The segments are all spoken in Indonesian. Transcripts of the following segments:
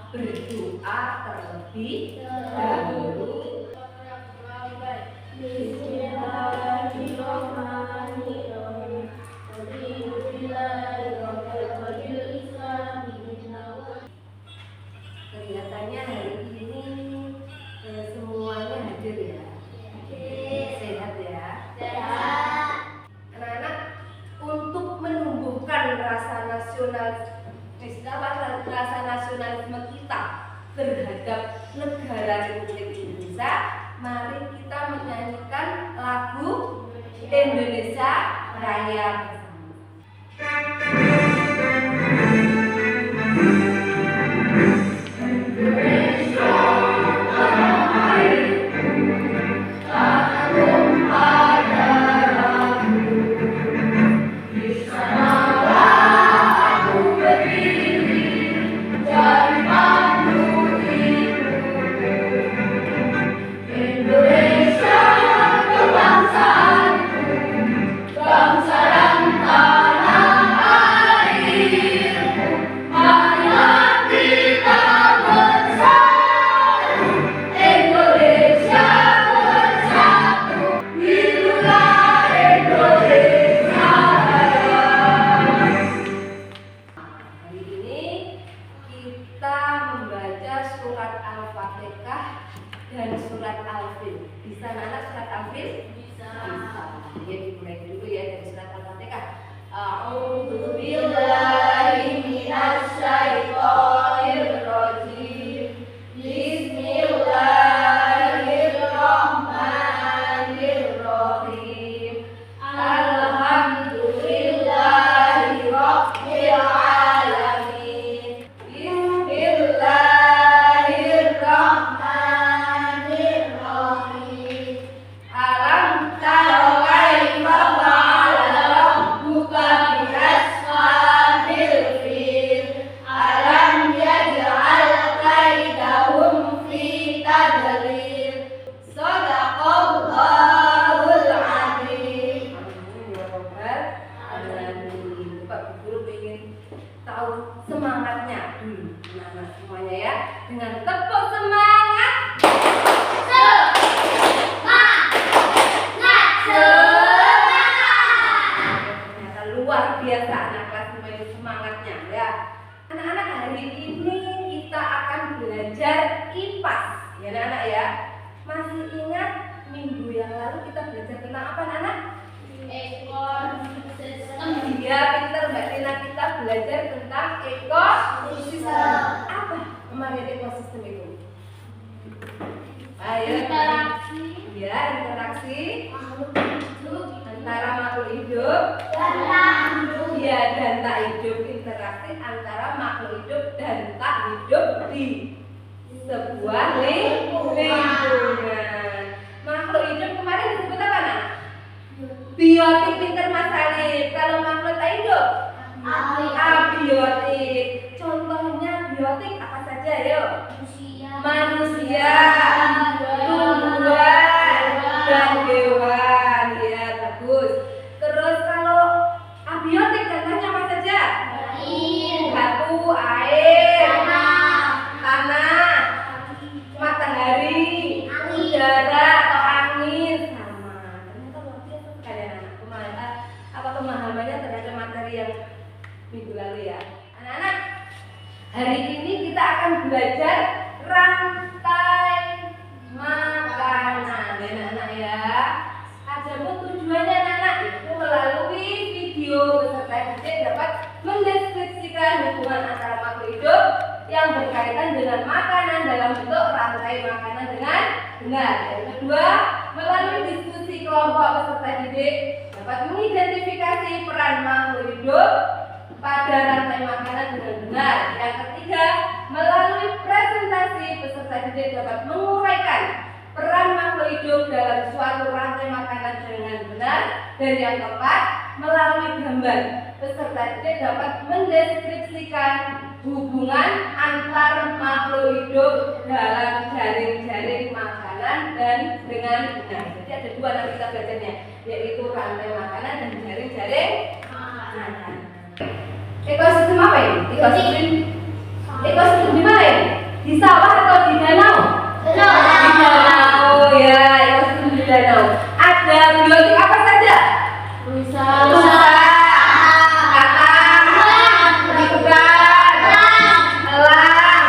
berdoa terlebih dahulu. Bismillahirrahmanirrahim. Kelihatannya hari ini semuanya hadir ya. Sehat ya. Anak-anak, untuk menumbuhkan rasa nasionalisme kita terhadap negara Republik Indonesia, mari kita menyanyikan lagu Indonesia Raya dan surat Al-Fil. Bisa anak surat Al-Fil? Bisa. Ya, dimulai dulu ya dari surat Al-Fatihah. A'udzu billahi minasy syaithanir rajim. Bismillahirrahmanirrahim. Alhamdulillahi rabbil alamin. Bismillahirrahmanirrahim. Alam tara kaifa fa'ala rabbuka bi ashabil fil. Alam yaj'al kaidahum fi tadlil. Shadaqallahul azim. Amin ya rabbal alamin. Bapak Guru ingin tahu semangatnya dulu anak-anak semuanya ya, dengan tepuk semangat. Ternyata luar biasa anak kelas 5 ini semangatnya ya. Anak-anak, hari ini kita akan belajar IPAS ya anak-anak ya. Masih ingat minggu yang lalu kita belajar tentang apa anak-anak? Iya, pintar Mbak Tina, kita belajar tentang ekosistem. Apa kemarin ekosistem itu? Ayo, interaksi. Ya, interaksi antara makhluk hidup ya dan tak hidup. Interaksi antara makhluk hidup dan tak hidup di sebuah lingkungan. Makhluk hidup kemarin disebut apa nak? Biotik. Pintar Mas Alif. Kalau makhluk tak hidup? Abiotik. Contohnya biotik apa saja yuk? Manusia, tumbuhan, dan hewan. Ya, bagus. Terus kalau abiotik contohnya apa saja? Batu, air, tanah, matahari, udara atau angin. Sama. Ternyata luar biasa sekali anak-anak. Pemahamannya terhadap materi yang minggu lalu ya. Anak-anak, hari ini kita akan belajar rantai makanan ya anak-anak ya. Adapun tujuannya anak-anak itu melalui video beserta didik dapat mendeskripsikan hubungan antara makhluk hidup yang berkaitan dengan makanan dalam bentuk rantai makanan dengan benar. Yang kedua, melalui diskusi kelompok peserta didik dapat mengidentifikasi peran makhluk hidup pada rantai makanan dengan benar. Yang ketiga, melalui presentasi peserta didik dapat menguraikan peran makhluk hidup dalam suatu rantai makanan dengan benar. Dan yang keempat, melalui gambar peserta didik dapat mendeskripsikan hubungan antar makhluk hidup dalam jaring-jaring makanan dan dengan benar. Jadi ada dua nanti kita belajarnya, yaitu rantai makanan dan jaring-jaring makanan. Ekosistem apa ini? Ekosistem Ekosistem di mana ini? Di sawah atau di danau? Danau. Di danau ya, ekosistem di danau. Ada biotik apa saja? Rusa. Kakak, ikan, elang,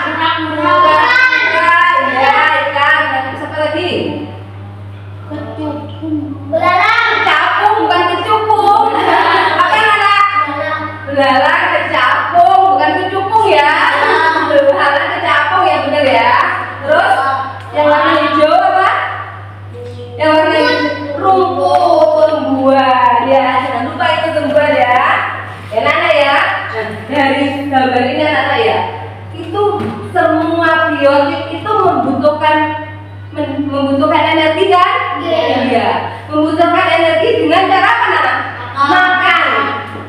ya ikan. Terus apa lagi? Belalang. Capung bukan kecupung. Apa yang ada? Belalang kecapung bukan kecupung ya. Belalang kecapung ya benar ya. Terus yang warna hijau apa? Yang warna hijau rumput tumbuhan ya. Jangan lupa itu tumbuhan ya. Ya Nana ya. Nah, dari gambar ini Nana ya. Itu semua biotik itu membutuhkan energi kan? Iya. Membutuhkan energi dengan cara apa Nana? Makan.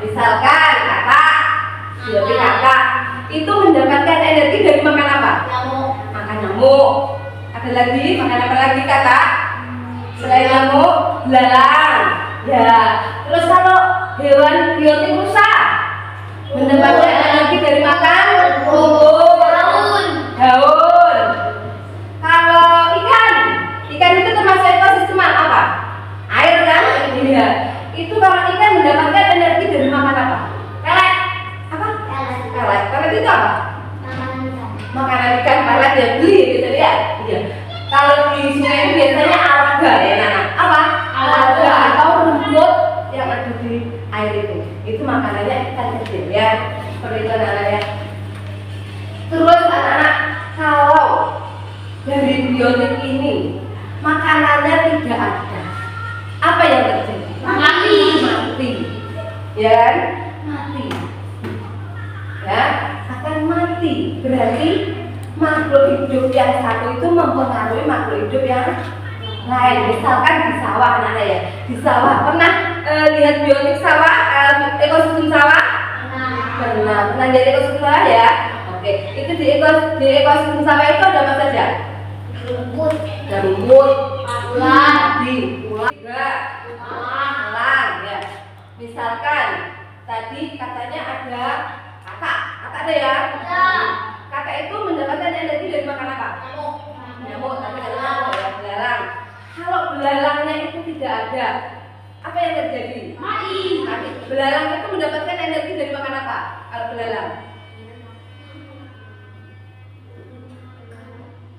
Misalkan kakak, biotik kakak itu mendapatkan energi dari makan apa? Makan nyamuk. Ada lagi makan apa lagi kakak? Selain nyamuk, belalang. Ya. Terus kalau hewan biotik rusa mendapatkan energi dari makan rumput, daun. Kalau ikan itu termasuk ekosistem apa? Air kan? Iya. Itu kalau ikan mendapatkan energi dari makan apa? Pelet. Apa? Pelet. Pelet itu apa? Makanan ikan pelet ya beli gitu ya. Iya. Kalau di sungai itu biasanya alga ya Nana. Apa? Alga atau rumput yang ada di air itu. Itu makanannya ikan kecil ya. Seperti itu Nana ya. Terus anak-anak kalau dari biotik ini makanannya tidak ada, apa yang terjadi? Mati. Ya kan? Mati. Ya, akan mati. Berarti makhluk hidup yang satu itu mempengaruhi makhluk hidup yang lain. Misalkan di sawah Nana ya. Di sawah pernah lihat biotik sawah, ekosistem sawah? Pernah lihat ekosistem sawah ya? Oke, itu di ekosistem sawah itu ada apa saja? Rumput, ulat, elang ya. Misalkan tadi katanya ada kakak ada ya? Kakak itu mendapatkan energi dari makan apa? Nyamuk, tapi ada nyamuk ya, belalang. Kalau belalangnya itu tidak ada, apa yang terjadi? Mati. Belalang itu mendapatkan energi dari makan apa? Kalau belalang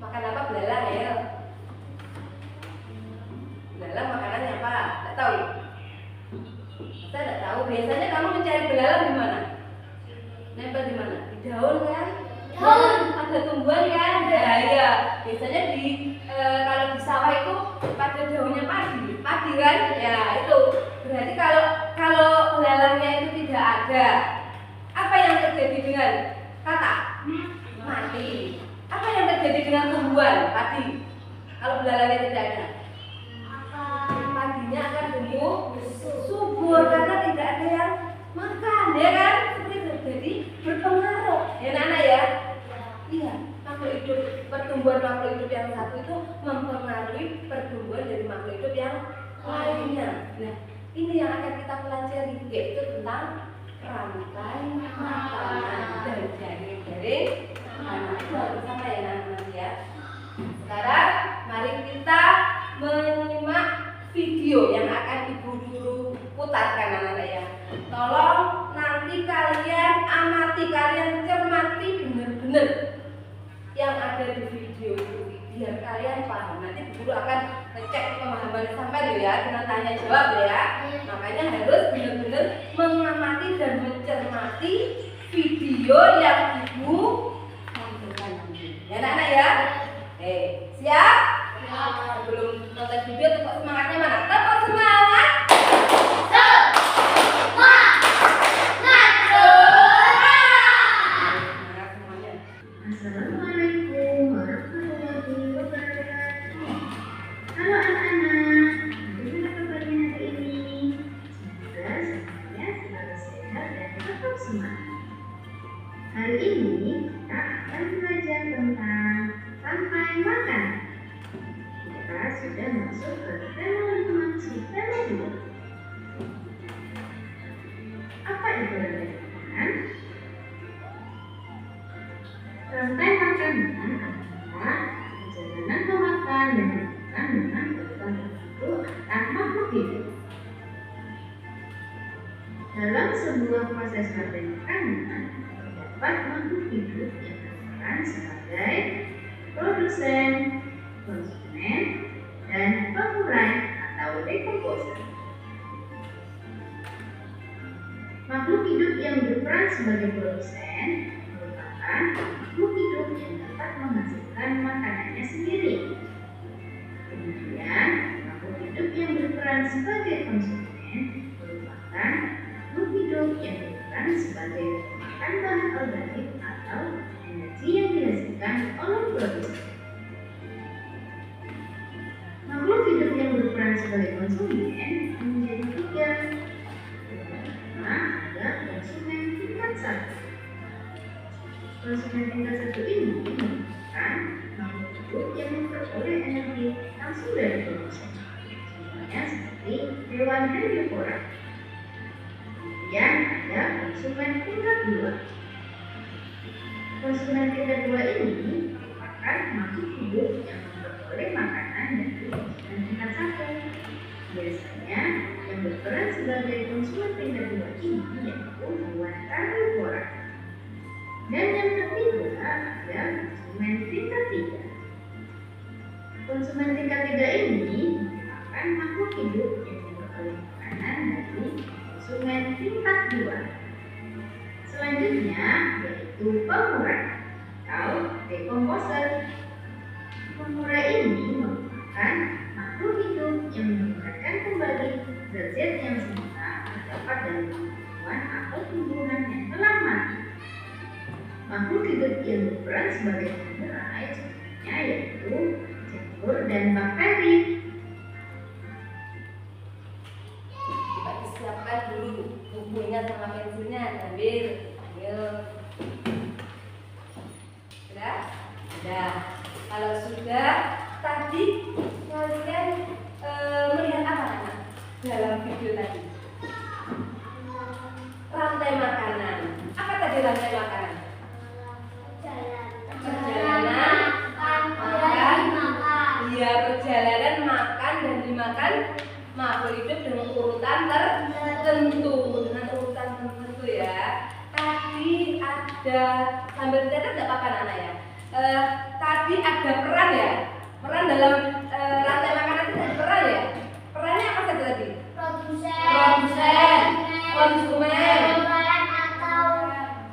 makan apa belalang ya? Belalang makanannya apa? Tidak tahu. Saya tidak tahu. Biasanya kamu mencari belalang di mana? Nempel di mana? Di daun kan? Daun. Ada tumbuhan kan? Ya, iya. Biasanya kalau di sawah itu pada daunnya padi kan? Ya itu. Berarti kalau belalangnya itu tidak ada, apa yang terjadi dengan kakak? Mati. Apa yang terjadi dengan tumbuhan padi? Kalau belalangnya tidak ada, padinya akan tumbuh subur karena tidak ada yang makan, ya kan? Seperti itu. Jadi berpengaruh, ya Nana ya. Iya, makhluk hidup, pertumbuhan makhluk hidup yang satu itu mempengaruhi pertumbuhan dari makhluk hidup yang lainnya. Nah, ini yang akan kita pelajari, yaitu tentang rantai makanan dan jaring-jaring makanan. Itu harus sama ya nanti ya. Sekarang mari kita menyimak video yang akan ibu guru putarkan anak-anak ya. Tolong nanti kalian amati, kalian cermati benar-benar yang ada di video itu biar kalian paham. Nanti guru akan ngecek pemahaman sampai ya dengan tanya jawab ya. Makanya harus benar-benar mengamati dan mencermati video yang ibu tampilkan nanti. Ya anak-anak ya. Siap? Sebelum nonton video tepuk semangatnya mana? Tepuk semangat. Assalamualaikum warahmatullahi wabarakatuh. Halo anak-anak, bagaimana kabarnya hari ini? Semoga semuanya selalu sehat dan tetap semangat. Hari ini kita akan belajar tentang rantai makan. Kita sudah masuk ke tema 5 tema 2. Apa itu rantai makanan? sebuah proses rantai makanan, terdapat makhluk hidup yang berperan sebagai produsen, konsumen, dan pengurai atau decomposer. Makhluk hidup yang berperan sebagai produsen merupakan makhluk hidup yang dapat menghasilkan makanannya sendiri. Kemudian, makhluk hidup yang berperan sebagai konsumen merupakan makhluk hidup yang berperan sebagai pemakan bahan organik atau energi yang dihasilkan oleh produsen. Makhluk hidup yang berperan sebagai konsumen menjadi tiga. Pertama, ada konsumen tingkat satu. Konsumen tingkat satu ini merupakan makhluk hidup yang memperoleh energi langsung dari produsen. Contohnya seperti hewan herbivora. Kemudian ada konsumen tingkat dua. Konsumen tingkat dua ini merupakan makhluk hidup yang memperoleh makanan dari konsumen tingkat satu. Biasanya yang berperan sebagai konsumen tingkat dua ini yaitu hewan karnivora. Dan yang ketiga ada konsumen tingkat tiga. Konsumen tingkat tiga ini merupakan makhluk hidup yang memperoleh makanan dari konsumen tingkat dua. Selanjutnya yaitu pengurai atau decomposer. Pengurai ini merupakan makhluk hidup yang menguraikan kembali zat-zat yang semula terdapat dalam tumbuhan atau tumbuhan yang telah mati. Makhluk hidup yang berperan sebagai pengurai contohnya yaitu jamur dan bakteri. Kita disiapkan dulu bukunya sama pensilnya, ambil. Ayo. Sudah? Sudah. Kalau sudah, tadi kalian melihat apa anak dalam video tadi? Rantai makanan. Apa tadi rantai makanan? Perjalanan makan. Iya, perjalanan makan dan dimakan makhluk hidup dengan urutan tertentu, ya. Tadi ada sambil catat nggak apa-apa anak ya. Tadi ada peran ya, peran dalam rantai makanan itu ada peran ya. Perannya apa saja tadi? Produsen, konsumen,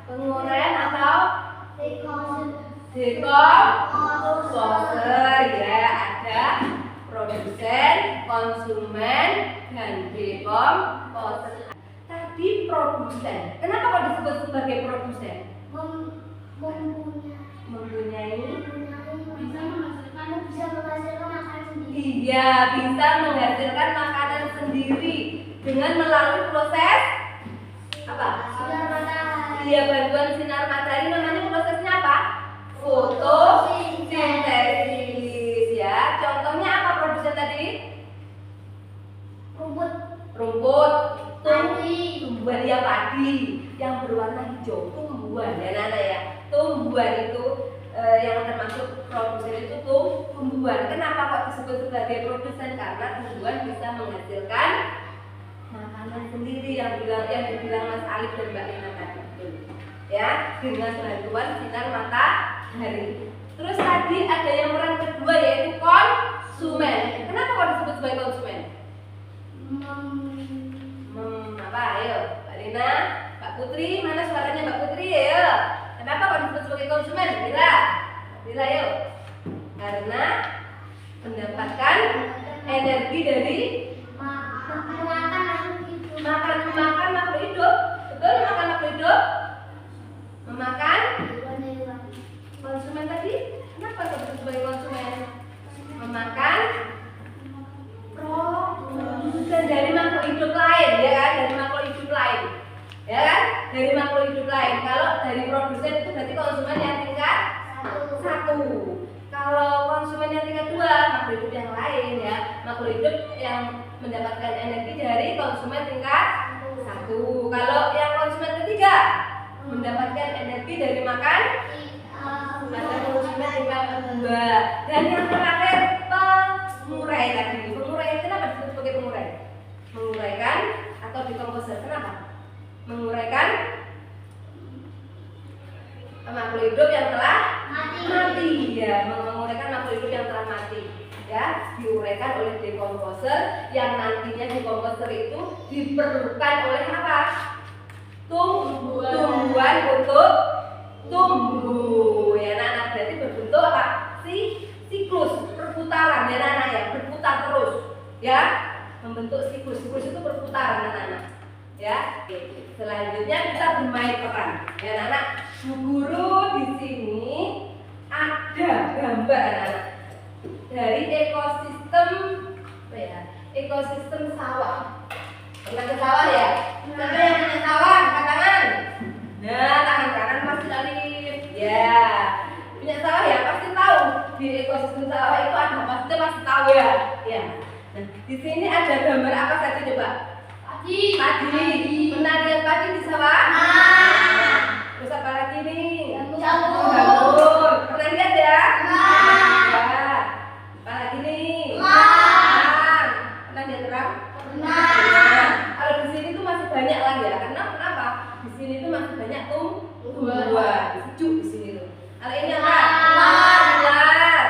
penguraian atau decomposer ya. Ada produsen, konsumen, dan decomposer. Tadi produsen. Kenapa kok disebut sebagai produsen? Mempunyai Iya, bisa menghasilkan makanan sendiri dengan melalui proses apa? Iya, bantuan sinar matahari. Namanya prosesnya apa? Fotosintesis ya. Contohnya apa produsen tadi? Rumput, tumbuhan ya, padi yang berwarna hijau, tumbuhan ya Nana ya. Tumbuhan itu yang termasuk produsen itu tumbuhan. Kenapa kok disebut sebagai produsen? Karena tumbuhan bisa menghasilkan makanan sendiri yang dibilang Mas Alif dan Mbak Lina tadi itu. Ya, dengan bantuan sinar matahari. Terus tadi ada yang peran kedua yaitu konsumen. Kenapa kok disebut sebagai konsumen? Apa? Ayo, Mbak Lina, Mbak Putri, mana suaranya Mbak Putri? Ayo. Kenapa kok disebut sebagai konsumen? Bila yuk. Karena mendapatkan energi dari makan makhluk hidup. Betul, makan makhluk hidup. Memakan konsumen tadi. Kenapa kok disebut sebagai konsumen? Memakan produsen dari makhluk hidup lain, ya kan? Dari makhluk hidup lain. Ya kan? Dari makhluk hidup lain. Kalau dari produsen itu berarti konsumen yang tingkat satu. Kalau konsumen yang tingkat dua, makhluk hidup yang lain ya. Makhluk hidup yang mendapatkan energi dari konsumen tingkat satu. Kalau yang konsumen ketiga mendapatkan energi dari makan konsumen tingkat dua. Dan yang terakhir pengurai tadi. Pengurai kenapa disebut sebagai pengurai? Menguraikan atau decomposer. Kenapa? Menguraikan makhluk hidup yang telah mati. Ya, menguraikan makhluk hidup yang telah mati. Ya, diuraikan oleh dekomposer yang nantinya dekomposer itu diperlukan oleh apa? Tumbuhan untuk tumbuh. Ya, anak-anak, berarti berbentuk apa? Siklus perputaran ya, anak-anak, ya, berputar terus. Ya, membentuk siklus. Siklus itu perputaran, anak-anak. Ya, oke. Selanjutnya kita bermain peran. Ya, anak-anak, Bu Guru di sini ada gambar, anak-anak, dari ekosistem apa ya? Ekosistem sawah. Pernah ke sawah ya? Siapa yang punya sawah? Angkat tangan. Nah, tangan kanan pasti Alif. Ya, punya sawah ya, pasti tahu di ekosistem sawah itu ada apa saja, pasti tahu ya. Ya. Nah, di sini ada gambar apa saja coba? Padi. Pernah lihat padi di sawah? Terus apa lagi nih? Jamur. Pernah lihat ya? Ya. Apa lagi nih? Pernah lihat terang? Nah, kalau di sini tuh masih banyak lagi ya. Karena kenapa? Di sini tuh masih banyak tumbuhan. Sejuk di sini tuh. Kalau ini apa? Ular.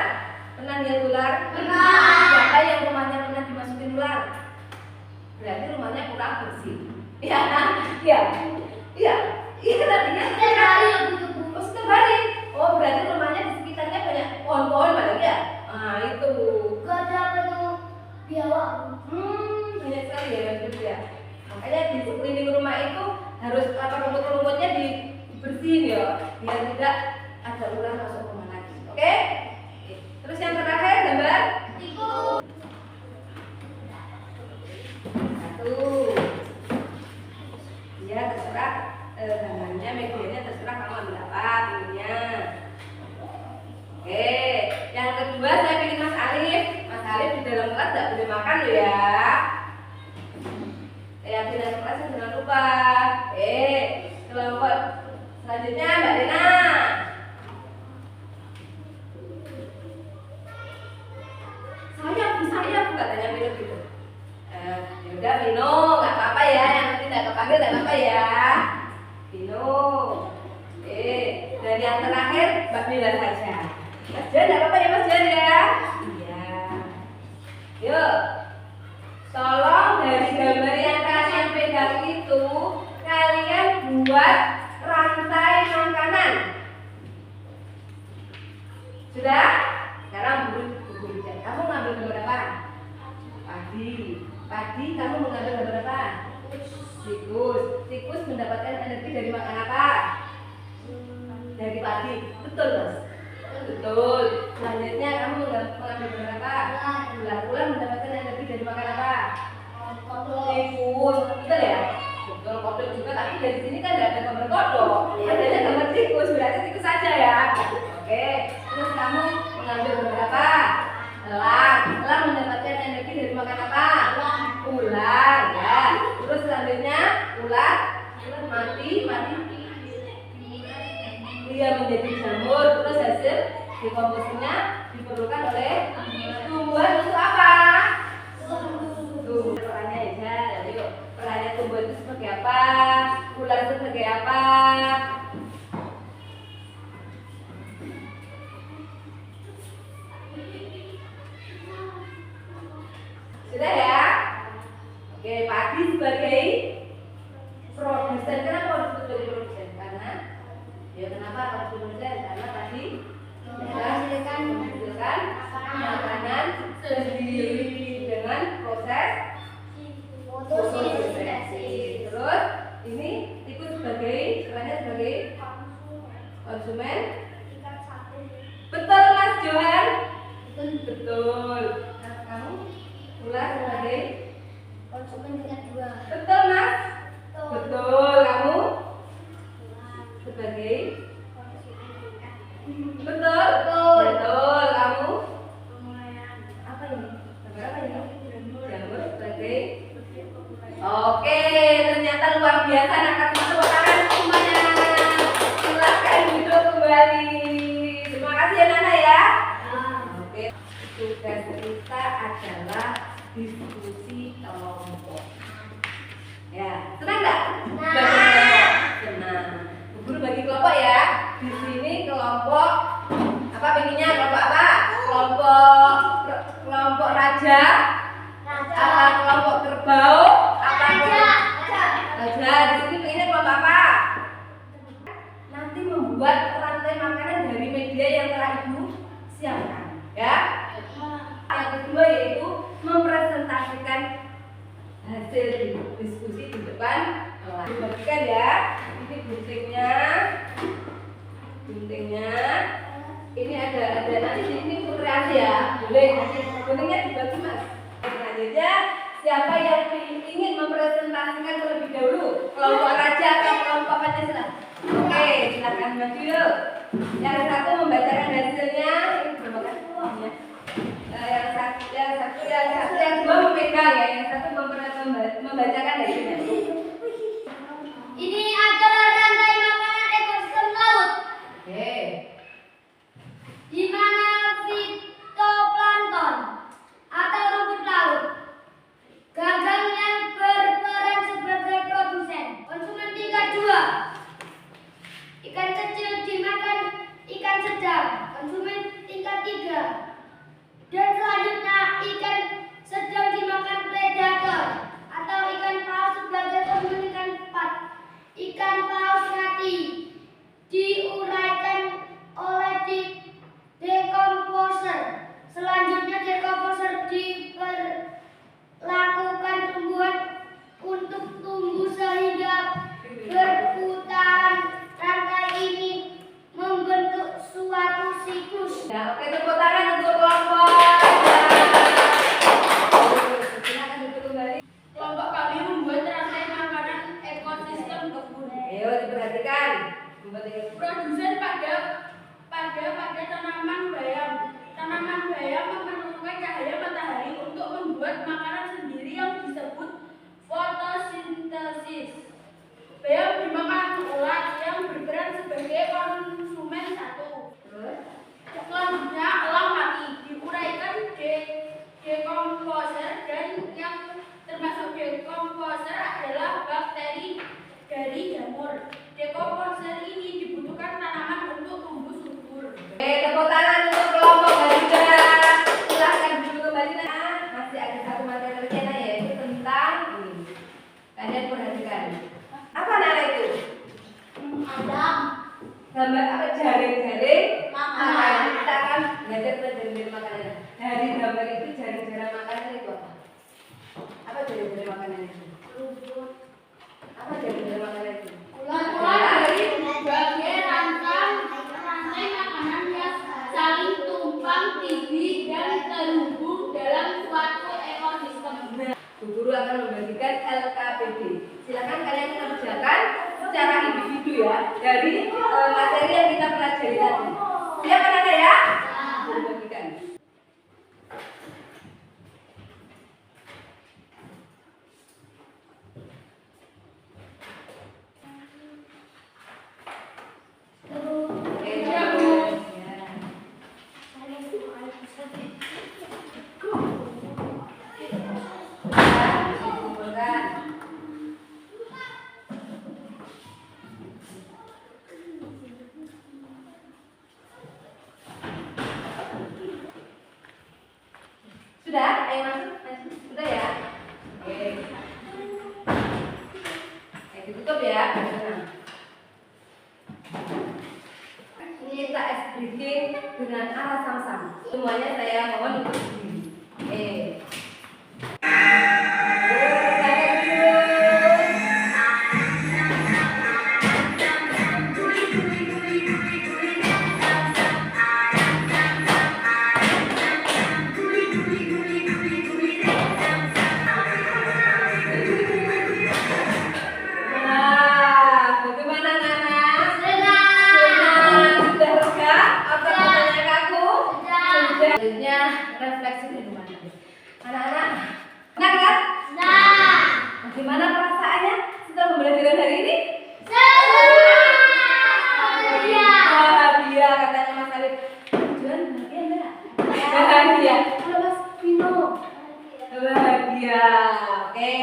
Pernah lihat ular? Siapa yang rumahnya pernah dimasukin ular? Berarti rumahnya kurang bersih. Ya, tadinya oh, setiap hari. Oh, berarti rumahnya di sekitarnya banyak pohon-pohon banyak ya? Nah, itu. Banyak sekali ya, betul ya. Makanya di sekeliling rumah itu harus rumput-rumputnya dibersihin ya, biar tidak ada ular masuk rumah lagi. Oke? Terus yang terakhir gambar satu. Ya, terserah gambarnya, medianya terserah kamu ambil apa pilihnya. Oke, yang kedua saya pilih Mas Alif. Mas Alif di dalam kelas tidak boleh makan loh ya. Di dalam kelas jangan lupa. Kelompok selanjutnya Mbak Rina. Saya bu katanya minum gitu. Ya udah minum, nggak apa-apa ya. Yang nanti tidak kepanggil nggak apa-apa ya. Minum. Dan yang terakhir Mbak Bila saja. Mas Jan, nggak apa-apa ya Mas Jan ya? Iya. Yuk, tolong dari gambar yang kalian pegang itu kalian buat rantai makanan. Sudah? Sekarang Bu Jan, kamu ngambil gambar apa? Padi, kamu mengambil gambar apa? Tikus mendapatkan energi dari makan apa? Dari padi. Betul Mas? Betul. Selanjutnya kamu mengambil gambar apa? Ular mendapatkan energi dari makan apa? Tikus. Betul ya? Betul, kodok juga, tapi dari sini kan tidak ada gambar kodok. Adanya gambar tikus, berarti tikus saja ya. Oke. Terus kamu mengambil gambar apa? Elang mendapatkan energi dari makan apa? Ular ya. Terus selanjutnya ular mati dia menjadi jamur. Terus hasil dekomposisinya diperlukan oleh tumbuhan untuk apa? Perannya ya, jadi perannya tumbuhan itu sebagai apa? Ular itu sebagai apa? Sudah ya? Oke, padi sebagai produsen. Kenapa harus sebagai produsen? Kenapa harus produsen? Karena tadi menghasilkan makanan sendiri dengan proses fotosintesi. Terus ini tikus sebagai perannya sebagai konsumen. Betul Mas Johan? Betul. Nah, kamu ular sebagai konsumen dengan dua. Betul Mas? Betul. Kamu sebagai betul. Kamu apa ini? Apa ini? Jamur sebagai. Oke, ternyata luar biasa. Angkat tepuk tangan semuanya. Silakan duduk kembali. Terima kasih ya Nana ya. Oke, tugas kita adalah diskusi kelompok. Ya, senang nggak? kelompok apa pengennya kelompok apa? Kelompok raja, apa kelompok kerbau, apa raja. Di sini pengennya kelompok apa? Nanti membuat rantai makanan dari media yang telah ibu siapkan, ya. Yang kedua yaitu mempresentasikan hasil diskusi di depan kelas. Dibagikan ya. Ini guntingnya. Ini ada nanti di sini untuk kreasi ya. Boleh nanti guntingnya dibagi mas. Selanjutnya siapa yang ingin mempresentasikan terlebih dahulu? Kelompok raja atau kelompok Pancasila? Oke, silakan maju yuk. Yang satu membacakan hasilnya. Ini berapa kan? Yang dua memegang ya. Yang satu membacakan hasilnya. Ini adalah rantai makanan ekosistem laut. Oke. Di mana fitoplankton atau rumput laut, gagang yang berperan sebagai produsen. Konsumen tingkat 2. Ikan kecil dimakan ikan sedang. Konsumen tingkat 3. Dan selanjutnya ikan sedang dimakan predator atau ikan paus sebagai konsumen ikan 4. Ikan paus mati diuraikan oleh dekomposer. Selanjutnya dekomposer diperlakukan tumbuhan untuk tumbuh sehingga berputaran rantai ini membentuk suatu siklus. Ya, oke, tepuk tangan untuk kelompok. Silakan duduk kembali. Kelompok kami membuat rantai makanan ekosistem kebun. Ayo diperhatikan. Produsen pada tanaman bayam. Tanaman bayam memerlukan cahaya matahari untuk membuat makanan sendiri yang disebut fotosintesis. Bayam dimakan ulat yang berperan sebagai konsumen 1. Selanjutnya elang mati diuraikan dekomposer, dan yang termasuk dekomposer adalah bakteri dari jamur. Dekomposer ini dibutuhkan tanaman untuk tumbuh subur. Oke, tepuk tangan untuk kelompok Garuda. Silahkan duduk kembali. Nah, masih ada satu materi lagi yaitu tentang ini. Kalian perhatikan. Apa nama itu? Gambar apa? Jaring-jaring makanan. Kita akan belajar jaring-jaring makanan. Dari gambar itu jaring-jaring makanan itu apa? Apa jaring-jaring makanan itu? Apa jaring-jaring makanan itu? Sebagai rantai makanan yang saling tumpang tindih dan terhubung dalam suatu ekosistem. Bu Guru akan membagikan LKPD. Silakan kalian kerjakan secara individu ya dari materi yang kita pelajari tadi. Siap anak-anak ya? Bagikan. Sudah? Ayo masuk. Sudah ya? Oke. Ditutup ya. Ini kita es briefing dengan arah sama-sama. Semuanya saya mohon untuk berdiri. Oke. Refleksi di rumah. Anak-anak, enak kan? Nah, Bagaimana perasaannya setelah pembelajaran hari ini? Bahagia katanya Mas Alif. Juan bahagia enggak? Bahagia. Kalau Mas Vino bahagia. Oke.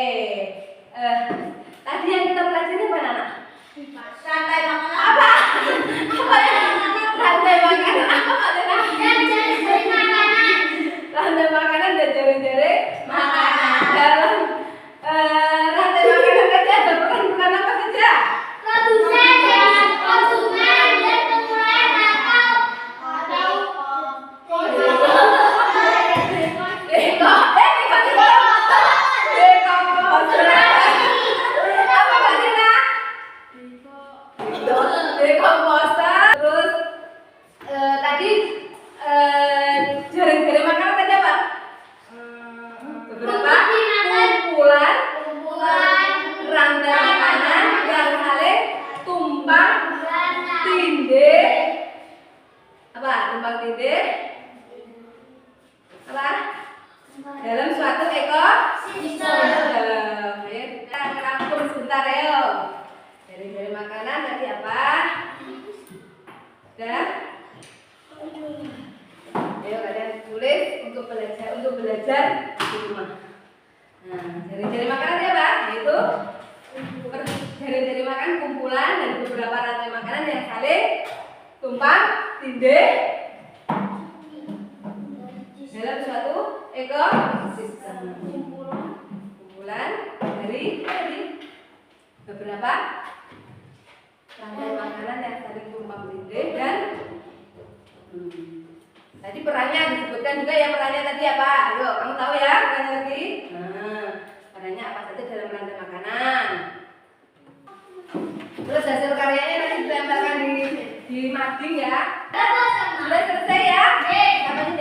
Tadi yang kita pelajari apa anak? rantai makanan. Apa? Apa yang kita lindih apa? Dalam suatu ekosistem. Ayo kita rangkum sebentar ya. Dari makanan tadi apa? Sudah? Ayo kalian tulis untuk belajar di rumah. Nah, jari-jari makanan ya Pak, yaitu jari-jari makan kumpulan dari beberapa rantai makanan yang saling tumpang tindih dalam suatu ekosistem. Kumpulan dari beberapa rantai makanan yang saling tumpang tindih dan tadi perannya disebutkan juga ya, perannya tadi apa? Ayo, kamu tahu ya perannya tadi? Nah, perannya apa saja dalam rantai makanan? Terus hasil karyanya nanti ditempelkan di mading ya. Sudah selesai ya? Sampai